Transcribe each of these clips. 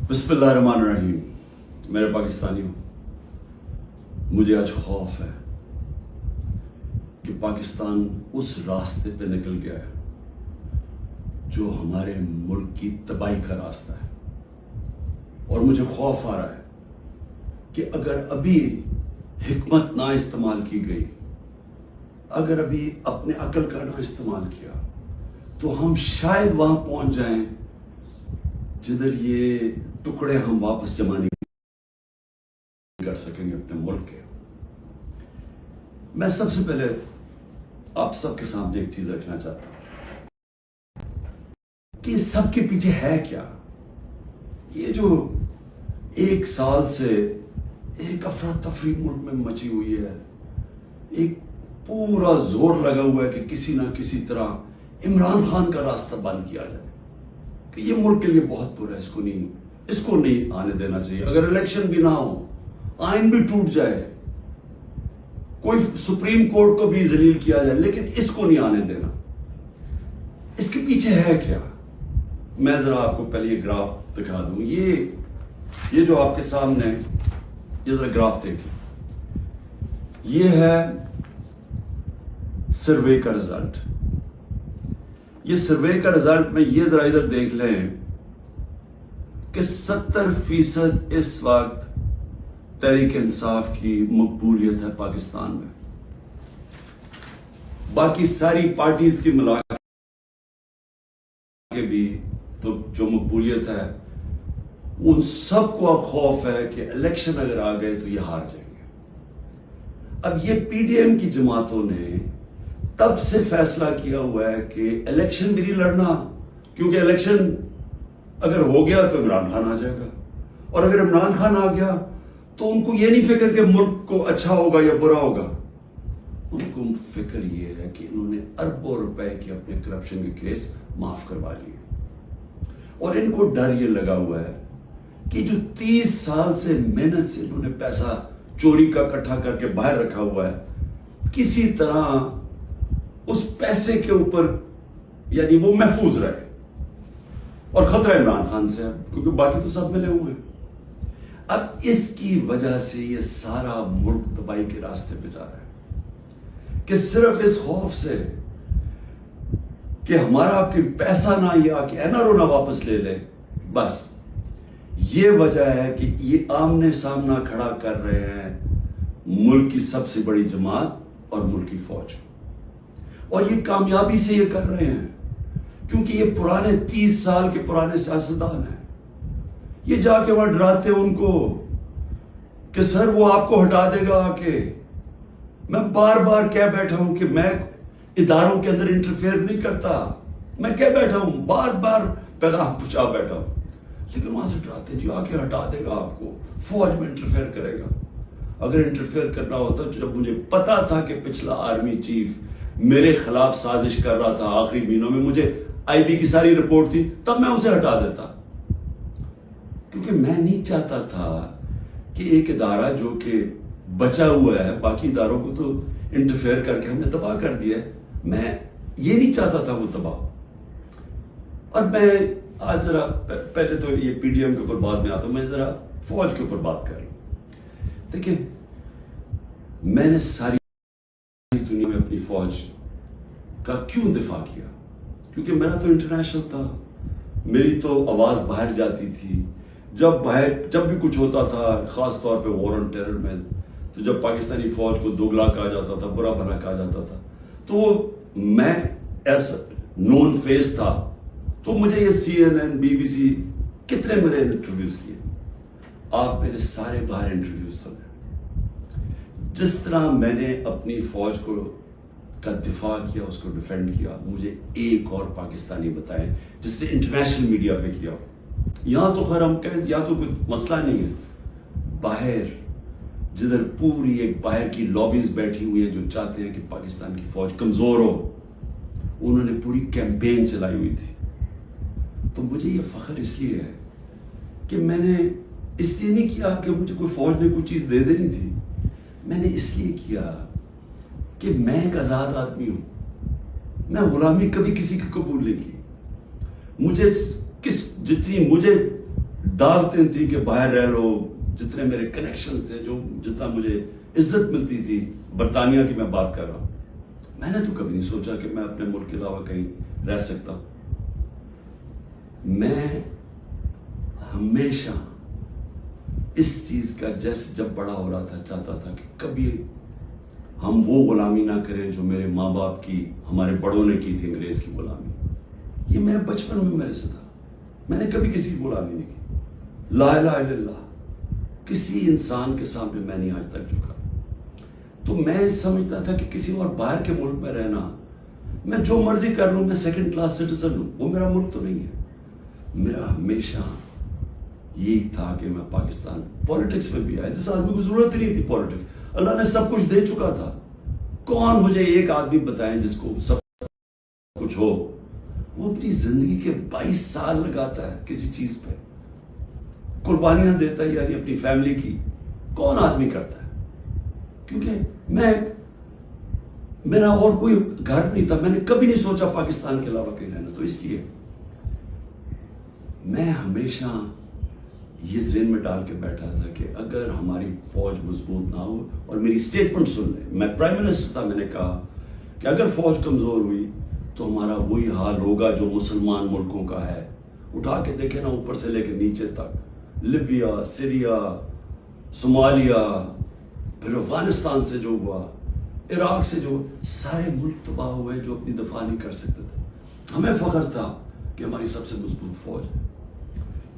بسم اللہ الرحمن الرحیم. میرے پاکستانیوں، مجھے آج خوف ہے کہ پاکستان اس راستے پہ نکل گیا ہے جو ہمارے ملک کی تباہی کا راستہ ہے. اور مجھے خوف آ رہا ہے کہ اگر ابھی حکمت نہ استعمال کی گئی، اگر ابھی اپنے عقل کا نہ استعمال کیا، تو ہم شاید وہاں پہنچ جائیں جدھر یہ ٹکڑے ہم واپس جمع نہیں کر سکیں گے اپنے ملک کے. میں سب سے پہلے آپ سب کے سامنے ایک چیز رکھنا چاہتا ہوں کہ اس سب کے پیچھے ہے کیا. یہ جو ایک سال سے ایک افراتفری ملک میں مچی ہوئی ہے، ایک پورا زور لگا ہوا ہے کہ کسی نہ کسی طرح عمران خان کا راستہ بند کیا جائے کہ یہ ملک کے لیے بہت برا ہے، اس کو نہیں آنے دینا چاہیے. اگر الیکشن بھی نہ ہو، آئین بھی ٹوٹ جائے، کوئی سپریم کورٹ کو بھی ذلیل کیا جائے، لیکن اس کو نہیں آنے دینا. اس کے پیچھے ہے کیا؟ میں ذرا آپ کو پہلے یہ گراف دکھا دوں. یہ جو آپ کے سامنے یہ ذرا گراف دیکھیں، یہ ہے سروے کا رزلٹ. یہ سروے کا رزلٹ میں یہ ذرا ادھر دیکھ لیں کہ 70% اس وقت تحریک انصاف کی مقبولیت ہے پاکستان میں. باقی ساری پارٹیز کی ملا کے بھی تو جو مقبولیت ہے، ان سب کو اب خوف ہے کہ الیکشن اگر آ گئے تو یہ ہار جائیں گے. اب یہ پی ڈی ایم کی جماعتوں نے تب سے فیصلہ کیا ہوا ہے کہ الیکشن بھی نہیں لڑنا، کیونکہ الیکشن اگر ہو گیا تو عمران خان آ جائے گا، اور اگر عمران خان آ گیا تو ان کو یہ نہیں فکر کہ ملک کو اچھا ہوگا یا برا ہوگا. ان کو فکر یہ ہے کہ انہوں نے اربوں روپے کے اپنے کرپشن کے کیس معاف کروا لیے. اور ان کو ڈر یہ لگا ہوا ہے کہ جو 30 سال سے محنت سے انہوں نے پیسہ چوری کا اکٹھا کر کے باہر رکھا ہوا ہے، کسی طرح اس پیسے کے اوپر یعنی وہ محفوظ رہے. اور خطرہ عمران خان سے ہے کیونکہ باقی تو سب ملے ہوئے ہیں. اب اس کی وجہ سے یہ سارا ملک تباہی کے راستے پہ جا رہا ہے کہ صرف اس خوف سے کہ ہمارا آپ کے پیسہ نہ یا کہ این آر او نہ واپس لے لے، بس یہ وجہ ہے کہ یہ آمنے سامنا کھڑا کر رہے ہیں ملک کی سب سے بڑی جماعت اور ملک کی فوج. اور یہ کامیابی سے یہ کر رہے ہیں کیونکہ یہ پرانے 30 سال کے پرانے سیاستدان ہیں. یہ جا کے وہاں ڈراتے ہیں ان کو کہ سر وہ آپ کو ہٹا دے گا آ کے. میں بار بار کہہ بیٹھا ہوں کہ میں اداروں کے اندر انٹرفیئر نہیں کرتا، میں کہہ بیٹھا ہوں، بار بار پیغام پہنچا بیٹھا ہوں، لیکن وہاں سے ڈراتے ہیں جی آ کے ہٹا دے گا آپ کو، فوج میں انٹرفیئر کرے گا. اگر انٹرفیئر کرنا ہوتا، جب مجھے پتا تھا کہ پچھلا آرمی چیف میرے خلاف سازش کر رہا تھا، آخری مہینوں میں مجھے آئی بی کی ساری رپورٹ تھی، تب میں اسے ہٹا دیتا. کیونکہ میں نہیں چاہتا تھا کہ ایک ادارہ جو کہ بچا ہوا ہے، باقی اداروں کو تو انٹرفیئر کر کے ہم نے تباہ کر دیا ہے، میں یہ نہیں چاہتا تھا وہ تباہ. اور میں آج ذرا پہلے تو یہ پی ڈی ایم کے اوپر بعد میں آتا ہوں، میں ذرا فوج کے اوپر بات کر رہا ہوں. دیکھیں، میں نے ساری دنیا میں اپنی فوج کا کیوں دفاع کیا؟ کیونکہ میرا تو انٹرنیشنل تھا، میری تو آواز باہر جاتی تھی. جب بھی کچھ ہوتا تھا، خاص طور پہ وار آن ٹیرر میں، تو جب پاکستانی فوج کو دوگلا کہا جاتا تھا، برا بھلا کہا جاتا تھا، تو میں ایس نون فیس تھا. تو مجھے یہ C N N, B B C کتنے میرے انٹرویوز کیے. آپ میرے سارے باہر انٹرویوز سنے. جس طرح میں نے اپنی فوج کا دفاع کیا، اس کو ڈیفینڈ کیا، مجھے ایک اور پاکستانی بتائیں جس نے انٹرنیشنل میڈیا پہ کیا. یہاں تو خیر ہم کہیں یہاں تو کوئی مسئلہ نہیں ہے، باہر جدھر پوری ایک باہر کی لابیز بیٹھی ہوئی ہیں جو چاہتے ہیں کہ پاکستان کی فوج کمزور ہو، انہوں نے پوری کیمپین چلائی ہوئی تھی. تو مجھے یہ فخر اس لیے ہے کہ میں نے اس لیے نہیں کیا کہ مجھے کوئی فوج نے کوئی چیز دے دینی تھی، میں نے اس لیے کیا کہ میں ایک آزاد آدمی ہوں. میں غلامی کبھی کسی کی قبول نہیں کی. مجھے جتنی مجھے دعوتیں تھیں کہ باہر رہ لو، جتنے میرے کنیکشنز تھے، جتنا مجھے عزت ملتی تھی، برطانیہ کی میں بات کر رہا ہوں، میں نے تو کبھی نہیں سوچا کہ میں اپنے ملک کے علاوہ کہیں رہ سکتا ہوں۔ میں ہمیشہ اس چیز کا جیسے جب بڑا ہو رہا تھا چاہتا تھا کہ کبھی ہم وہ غلامی نہ کریں جو میرے ماں باپ کی، ہمارے بڑوں نے کی تھی، انگریز کی غلامی۔ یہ میرے بچپن میں میرے سے تھا، میں نے کبھی کسی کی غلامی نہیں کی۔ لا الہ الا اللہ، کسی انسان کے سامنے میں نہیں آج تک جھکا۔ تو میں سمجھتا تھا کہ کسی اور باہر کے ملک میں رہنا، میں جو مرضی کر لوں، میں سیکنڈ کلاس سٹیزن ہوں، وہ میرا ملک تو نہیں ہے۔ میرا ہمیشہ یہی تھا کہ میں پاکستان، پولیٹکس میں بھی آیا، جس آدمی کو ضرورت ہی نہیں تھی پولیٹکس، اللہ نے سب کچھ دے چکا تھا۔ کون مجھے ایک آدمی بتائیں جس کو سب کچھ ہو، وہ اپنی زندگی کے 22 سال لگاتا ہے کسی چیز پہ، قربانیاں دیتا ہے، یعنی اپنی فیملی کی، کون آدمی کرتا ہے؟ کیونکہ میرا اور کوئی گھر نہیں تھا، میں نے کبھی نہیں سوچا پاکستان کے علاوہ کہیں رہنا، تو اس لیے میں ہمیشہ یہ ذہن میں ڈال کے بیٹھا تھا کہ اگر ہماری فوج مضبوط نہ ہو، اور میری سٹیٹمنٹ سن لیں، میں پرائم منسٹر تھا، میں نے کہا کہ اگر فوج کمزور ہوئی تو ہمارا وہی حال ہوگا جو مسلمان ملکوں کا ہے۔ اٹھا کے دیکھیں نا، اوپر سے لے کے نیچے تک، لیبیا، سیریا، صومالیہ، پھر افغانستان سے جو ہوا، عراق سے جو، سارے ملک تباہ ہوئے جو اپنی دفاع نہیں کر سکتے تھے۔ ہمیں فخر تھا کہ ہماری سب سے مضبوط فوج ہے۔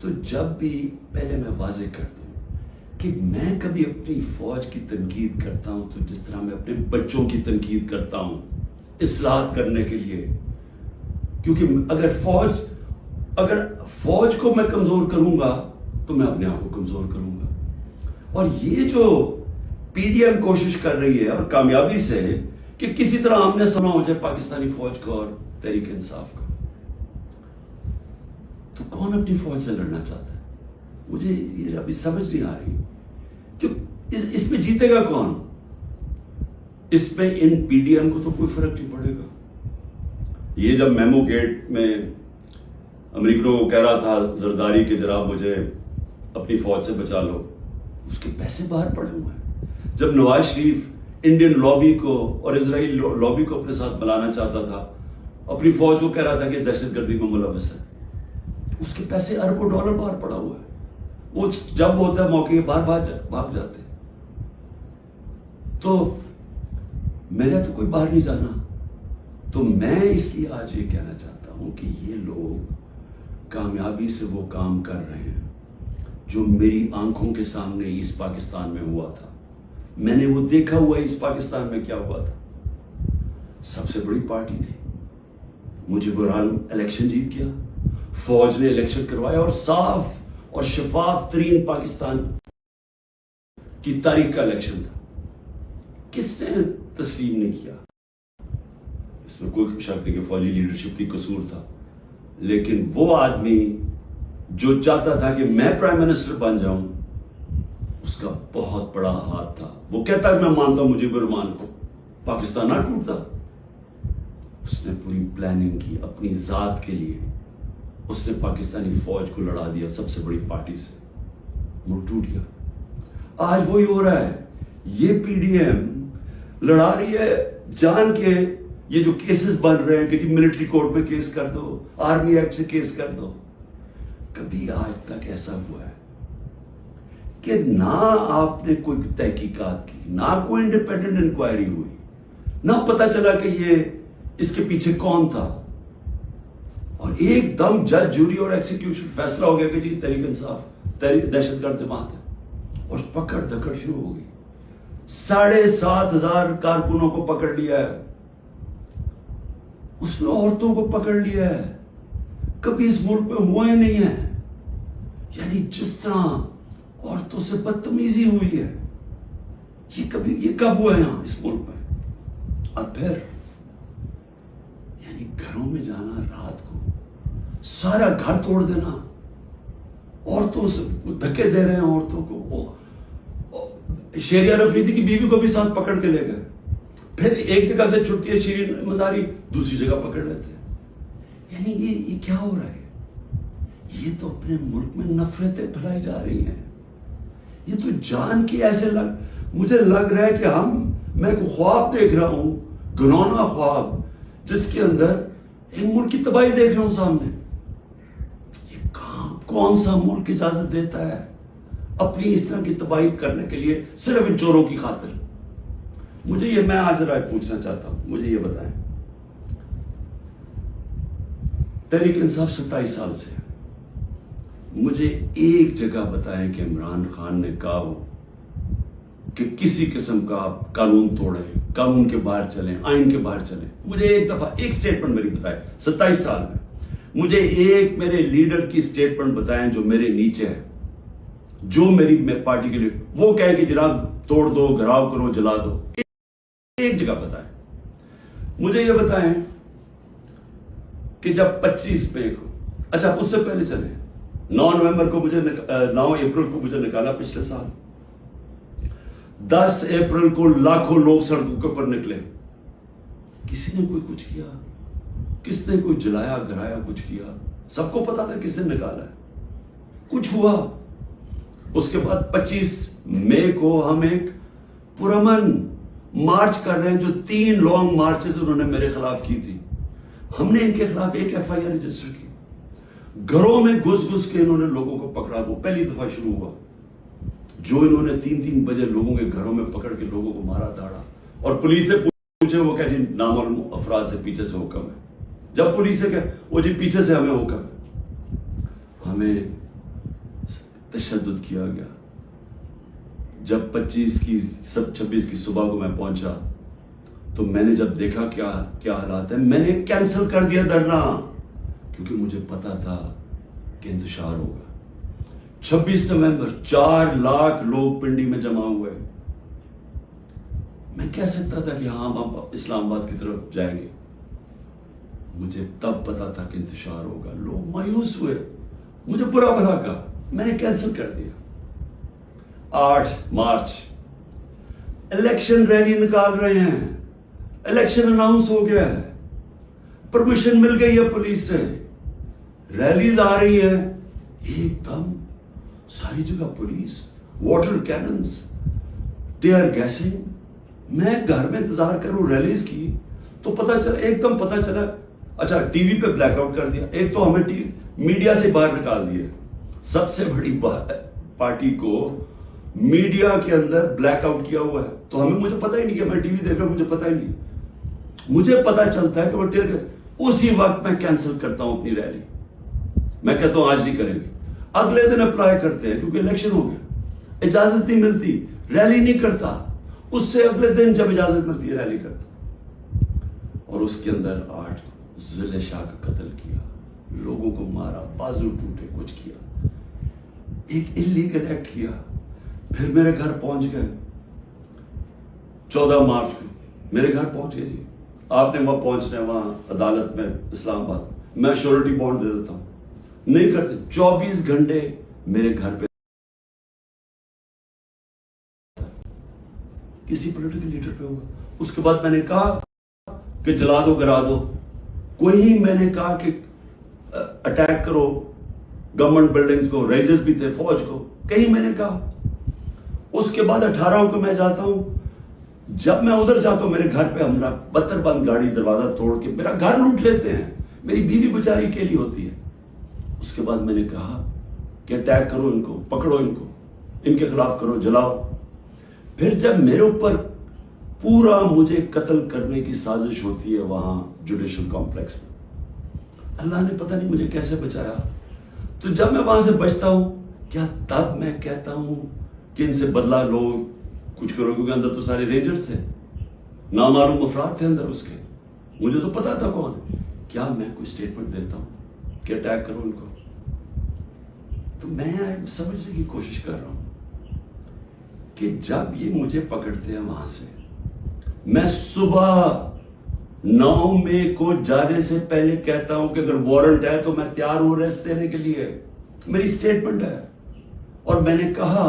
تو جب بھی، پہلے میں واضح کر دوں کہ میں کبھی اپنی فوج کی تنقید کرتا ہوں تو جس طرح میں اپنے بچوں کی تنقید کرتا ہوں اصلاحات کرنے کے لیے، کیونکہ اگر فوج کو میں کمزور کروں گا تو میں اپنے آپ کو کمزور کروں گا۔ اور یہ جو پی ڈی ایم کوشش کر رہی ہے، اور کامیابی سے، کہ کسی طرح آمنے سامنے ہو جائے پاکستانی فوج کا اور تحریک انصاف کا، تو کون اپنی فوج سے لڑنا چاہتا ہے؟ مجھے یہ ابھی سمجھ نہیں آ رہی کہ اس میں جیتے گا کون؟ اس پہ ان پی ڈی ایم کو تو کوئی فرق نہیں پڑے گا۔ یہ جب میمو گیٹ میں امریکہ کو کہہ رہا تھا زرداری کہ جناب مجھے اپنی فوج سے بچا لو، اس کے پیسے باہر پڑے ہوئے ہیں۔ جب نواز شریف انڈین لابی کو اور اسرائیل لابی کو اپنے ساتھ ملانا چاہتا تھا، اپنی فوج کو کہہ رہا تھا کہ دہشت گردی میں ملوث ہے، اس کے پیسے اربوں ڈالر باہر پڑا ہوا ہے۔ وہ جب ہوتا ہے موقع باہر بھاگ جاتے ہیں۔ تو میرا تو کوئی باہر نہیں جانا۔ تو میں اس لیے آج یہ کہنا چاہتا ہوں کہ یہ لوگ کامیابی سے وہ کام کر رہے ہیں جو میری آنکھوں کے سامنے ایسٹ پاکستان میں ہوا تھا۔ میں نے وہ دیکھا ہوا ہے ایسٹ پاکستان میں کیا ہوا تھا۔ سب سے بڑی پارٹی تھی، مجھے بران الیکشن جیت گیا، فوج نے الیکشن کروایا، اور صاف اور شفاف ترین پاکستان کی تاریخ کا الیکشن تھا۔ کس نے تسلیم نہیں کیا؟ اس میں کوئی شک نہیں کہ فوجی لیڈرشپ کی قصور تھا، لیکن وہ آدمی جو چاہتا تھا کہ میں پرائم منسٹر بن جاؤں، اس کا بہت بڑا ہاتھ تھا۔ وہ کہتا ہے میں مانتا ہوں مجیب الرحمان کو، پاکستان نہ ٹوٹتا۔ اس نے پوری پلاننگ کی اپنی ذات کے لیے، اس نے پاکستانی فوج کو لڑا دیا سب سے بڑی پارٹی سے، ملک ٹوٹ گیا۔ آج وہی ہو رہا ہے، یہ پی ڈی ایم لڑا رہی ہے جان کے، یہ جو کیسز بن رہے ہیں کہ جی ملٹری کورٹ میں کیس کر دو، آرمی ایکٹ سے کیس کر دو۔ کبھی آج تک ایسا ہوا ہے کہ نہ آپ نے کوئی تحقیقات کی، نہ کوئی انڈیپینڈنٹ انکوائری ہوئی، نہ پتہ چلا کہ یہ اس کے پیچھے کون تھا، اور ایک دم جج، جوری اور ایکسیکیوشن فیصلہ ہو گیا کہ جی تحریک انصاف دہشت گرد جماعت ہے، اور پکڑ دکڑ شروع ہو گئی۔ 7,500 کارکنوں کو پکڑ لیا ہے، اس میں عورتوں کو پکڑ لیا ہے، کبھی اس ملک میں ہوا ہی نہیں ہے۔ یعنی جس طرح عورتوں سے بدتمیزی ہوئی ہے، یہ کب ہوا ہے یہاں اس ملک میں؟ اور پھر یعنی گھروں میں جانا رات کو، سارا گھر توڑ دینا، عورتوں سے دھکے دے رہے ہیں عورتوں کو۔ شیریہ رفیدی کی بیوی کو بھی ساتھ پکڑ کے لے گئے، پھر ایک جگہ سے چھٹی ہے شیرین مزاری، دوسری جگہ پکڑ لیتے ہیں۔ یعنی یہ کیا ہو رہا ہے؟ یہ تو اپنے ملک میں نفرتیں پھیلائی جا رہی ہیں. یہ تو جان کی ایسے مجھے لگ رہا ہے کہ میں کوئی خواب دیکھ رہا ہوں, گھنونا خواب, جس کے اندر ایک ملک کی تباہی دیکھ رہا ہوں سامنے. یہ کون سا ملک اجازت دیتا ہے اپنی اس طرح کی تباہی کرنے کے لیے صرف ان چوروں کی خاطر؟ میں آج رائے پوچھنا چاہتا ہوں, مجھے یہ بتائیں, تحریک انصاف 27 سال سے, مجھے ایک جگہ بتائیں کہ عمران خان نے کہا ہو کہ کسی قسم کا آپ قانون توڑیں, قانون کے باہر چلیں, آئین کے باہر چلیں. مجھے ایک دفعہ ایک سٹیٹمنٹ میری بتائیں 27 سال میں, مجھے ایک میرے لیڈر کی سٹیٹمنٹ بتائیں جو میرے نیچے ہے, جو میری پارٹی کے لیے وہ کہے کہ جناب توڑ دو, گھراؤ کرو, جلا دو. ایک جگہ بتائیں. مجھے یہ بتائیں کہ جب 25 مئی کو, اچھا اس سے پہلے چلیں, 9 اپریل کو مجھے نکالا پچھلے سال, 10 اپریل کو لاکھوں لوگ سڑکوں کے اوپر نکلے. کسی نے کوئی کچھ کیا؟ کس نے کوئی جلایا گرایا کچھ کیا؟ سب کو پتا تھا کس نے نکالا ہے, کچھ ہوا. اس کے بعد 25 مئی کو ہم ایک پرامن مارچ کر رہے ہیں, جو 3 لانگ مارچز انہوں نے میرے خلاف کی تھی. ہم نے ان کے خلاف ایک FIR رجسٹر کی. گھروں میں گھس کے انہوں نے لوگوں کو پکڑا. وہ پہلی دفعہ شروع ہوا جو انہوں نے 3 بجے لوگوں کے گھروں میں پکڑ کے لوگوں کو مارا داڑا. اور پولیس سے پوچھے, وہ کہ جی نامعلوم افراد سے پیچھے سے حکم ہے. جب پولیس سے کہ وہ جی پیچھے سے ہمیں حکم ہے, ہمیں تشدد کیا گیا. جب 26 کی صبح کو میں پہنچا تو میں نے جب دیکھا کیا حالات ہیں, میں نے کینسل کر دیا دھرنا, کیونکہ مجھے پتا تھا کہ انتشار ہوگا. 26 نومبر 4 لاکھ لوگ پنڈی میں جمع ہوئے. میں کہہ سکتا تھا کہ ہاں ہم اسلام آباد کی طرف جائیں گے. مجھے تب پتا تھا کہ انتشار ہوگا. لوگ مایوس ہوئے, مجھے برا بھلا کہا, میں نے کینسل کر دیا. 8 مارچ الیکشن ریلی نکال رہے ہیں, الیکشن اناؤنس ہو گیا ہے, پرمیشن مل گئی ہے پولیس سے, ریلیز آ رہی ہے. ایک دم ساری جگہ police, water cannons, tear gassing. میں گھر میں انتظار کروں ریلیز کی تو ایک دم پتا چلا, اچھا ٹی وی پہ بلیک آؤٹ کر دیا. ایک تو ہمیں میڈیا سے باہر نکال دیے. سب سے بڑی پارٹی کو میڈیا کے اندر بلیک آؤٹ کیا ہوا ہے, تو مجھے پتا ہی نہیں کہ میں ٹی وی دیکھ رہا ہوں, مجھے پتا ہی نہیں. مجھے پتا چلتا ہے کہ وہ ٹیئر گیس. اسی وقت میں کینسل کرتا ہوں اپنی ریلی. میں کہتا ہوں آج نہیں کریں گے. اگلے دن اپلائی کرتے ہیں کیونکہ الیکشن ہو گیا, اجازت نہیں ملتی, ریلی نہیں کرتا. اس سے اگلے دن جب اجازت ملتی ہے ریلی کرتا. اور اس کے اندر 8 ضلع شاہ کا قتل کیا, لوگوں کو مارا, بازو ٹوٹے, کچھ کیا, ایک انلیگل ایکٹ کیا. پھر میرے گھر پہنچ گئے 14 مارچ کو میرے گھر پہنچ گئے. جی آپ نے وہاں پہنچنا ہے, وہاں عدالت میں اسلام آباد. میں شیورٹی بانڈ دے دیتا ہوں, نہیں کرتے. 24 گھنٹے میرے گھر پہ کسی پولیٹیکل لیڈر پہ ہوگا. اس کے بعد میں نے کہا کہ جلا دو, گرا دو. کوئی میں نے کہا کہ اٹیک کرو گورنمنٹ بلڈنگز کو, رینجرز بھی تھے, فوج کو, کہیں میں نے کہا. اس کے بعد 18 کو میں جاتا ہوں, جب میں ادھر جاتا ہوں میرے گھر پہ حملہ, 72 بند گاڑی دروازہ توڑ کے میرا گھر لوٹ لیتے ہیں. میری بیوی بیچاری اکیلی ہوتی ہے. اس کے بعد میں نے کہا کہ اٹیک کرو ان کو, پکڑو ان کو, ان کے خلاف کرو, جلاؤ. پھر جب میرے اوپر پورا مجھے قتل کرنے کی سازش ہوتی ہے وہاں جوڈیشل کمپلیکس میں, اللہ نے پتہ نہیں مجھے کیسے بچایا. تو جب میں وہاں سے بچتا ہوں, کیا تب میں کہتا ہوں کہ ان سے بدلہ لو, کچھ کرو, کیونکہ اندر تو سارے رینجرز تھے, نامعلوم افراد تھے اندر اس کے, مجھے تو پتا تھا کون. کیا میں کوئی اسٹیٹمنٹ دیتا ہوں کہ اٹیک کرو ان کو؟ تو میں سمجھنے کی کوشش کر رہا ہوں کہ جب یہ مجھے پکڑتے ہیں وہاں سے, میں صبح 9 مئی کو جانے سے پہلے کہتا ہوں کہ اگر وارنٹ ہے تو میں تیار ہوں ریسٹ دینے کے لیے. میری اسٹیٹمنٹ ہے. اور میں نے کہا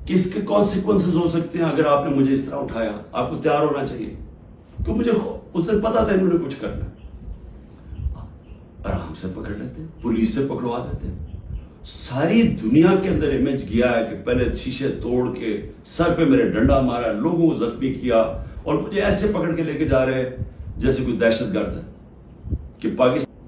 کہ اس کے کانسیکوینسز ہو سکتے ہیں اگر آپ نے مجھے اس طرح اٹھایا, آپ کو تیار ہونا چاہیے. کہ مجھے اس دن پتا تھا انہوں نے کچھ کرنا. آرام سے پکڑ لیتے، پولیس سے پکڑوا دیتے. ساری دنیا کے اندر امیج گیا ہے کہ پہلے شیشے توڑ کے سر پہ میرے ڈنڈا مارا، لوگوں کو زخمی کیا اور مجھے ایسے پکڑ کے لے کے جا رہے ہیں جیسے کوئی دہشت گرد ہے. کہ پاکستان